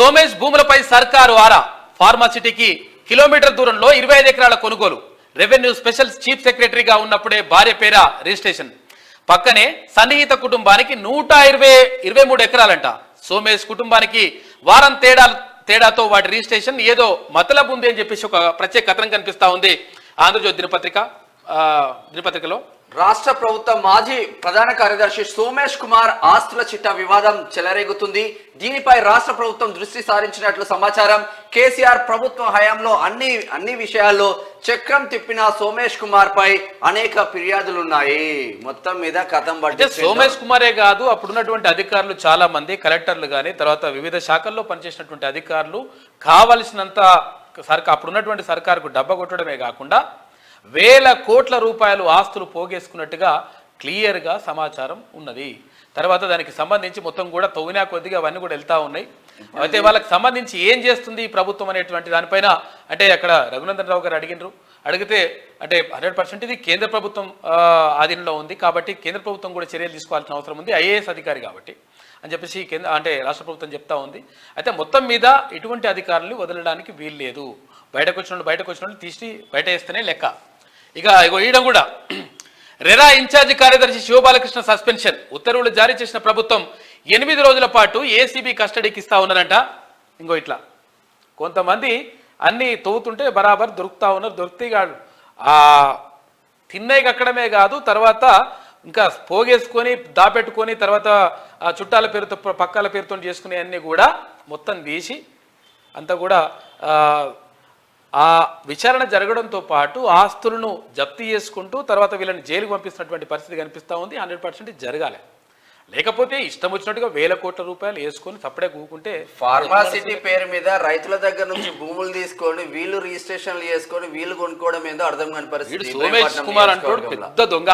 సోమేష్ భూములపై సర్కారు ఆరా. ఫార్మాసిటీకి కిలోమీటర్ దూరంలో 25 ఎకరాల కొనుగోలు. రెవెన్యూ స్పెషల్ చీఫ్ సెక్రటరీగా ఉన్నప్పుడే భార్య పేర రిజిస్ట్రేషన్. పక్కనే సన్నిహిత కుటుంబానికి 123 ఎకరాలంట. సోమేష్ కుటుంబానికి వారం తేడాతో వాటి రిజిస్ట్రేషన్ ఏదో మతలబు ఉంది అని చెప్పేసి ఒక ప్రత్యేక కథనం కనిపిస్తా ఉంది ఆంధ్రజ్యోతి దినపత్రికలో. రాష్ట్ర ప్రభుత్వ మాజీ ప్రధాన కార్యదర్శి సోమేష్ కుమార్ ఆస్తుల చిట్టా వివాదం చెలరేగుతుంది. దీనిపై రాష్ట్ర ప్రభుత్వం దృష్టి సారించినట్లు సమాచారం. కేసీఆర్ ప్రభుత్వ హయాంలో అన్ని విషయాల్లో చక్రం తిప్పిన సోమేష్ కుమార్ పై అనేక ఫిర్యాదులున్నాయి. మొత్తం మీద కథం బట్టి సోమేష్ కుమారే కాదు, అప్పుడున్నటువంటి అధికారులు చాలా మంది, కలెక్టర్లు కానీ తర్వాత వివిధ శాఖల్లో పనిచేసినటువంటి అధికారులు కావలసినంత అప్పుడున్నటువంటి సర్కారుకు డబ్బా కొట్టడమే కాకుండా వేల కోట్ల రూపాయలు ఆస్తులు పోగేసుకున్నట్టుగా క్లియర్గా సమాచారం ఉన్నది. తర్వాత దానికి సంబంధించి మొత్తం కూడా తవ్వినా కొద్దిగా అవన్నీ కూడా వెళ్తా ఉన్నాయి. అయితే వాళ్ళకి సంబంధించి ఏం చేస్తుంది ఈ ప్రభుత్వం అనేటువంటి దానిపైన అంటే అక్కడ రఘునందన్ రావు గారు అడిగితే అంటే 100% ఇది కేంద్ర ప్రభుత్వం ఆధీనంలో ఉంది కాబట్టి కేంద్ర ప్రభుత్వం కూడా చర్యలు తీసుకోవాల్సిన అవసరం ఉంది, ఐఏఎస్ అధికారి కాబట్టి అని చెప్పేసి రాష్ట్ర ప్రభుత్వం చెప్తా ఉంది. అయితే మొత్తం మీద ఇటువంటి అధికారులు వదలడానికి వీలు లేదు. బయటకు వచ్చిన వాళ్ళు తీసి బయట వేస్తేనే లెక్క. ఇక ఈయన కూడా రెరా ఇన్ఛార్జి కార్యదర్శి శివబాలకృష్ణ సస్పెన్షన్. ఉత్తర్వులు జారీ చేసిన ప్రభుత్వం 8 రోజుల పాటు ఏసీబీ కస్టడీకి ఇస్తా ఉన్నారంట. ఇట్లా కొంతమంది అన్నీ తవ్వుతుంటే బరాబర్ దొరుకుతా ఉన్నారు. దొరికితే తిన్నయ్యకి అక్కడమే కాదు, తర్వాత ఇంకా పోగేసుకొని దాపెట్టుకొని తర్వాత చుట్టాల పేరుతో పక్కాల పేరుతో చేసుకునే అన్నీ కూడా మొత్తం తీసి అంతా కూడా ఆ విచారణ జరగడంతో పాటు ఆస్తులను జప్తీ చేసుకుంటూ తర్వాత వీళ్ళని జైలుకు పంపిస్తున్నటువంటి పరిస్థితి కనిపిస్తూ ఉంది. 100% జరగాలి. లేకపోతే ఇష్టం వచ్చినట్టుగా వేల కోట్ల రూపాయలు వేసుకొని సపడే కూకుంటే ఫార్మాసిటీ పేరు మీద రైతుల దగ్గర నుంచి భూములు తీసుకొని వీళ్ళు రిజిస్ట్రేషన్లు చేసుకొని వీళ్ళు కొనుక్కోవడం ఏందో అర్థం కాని పరిస్థితి. సోమేష్ కుమార్ అంటూ పెద్ద దొంగ.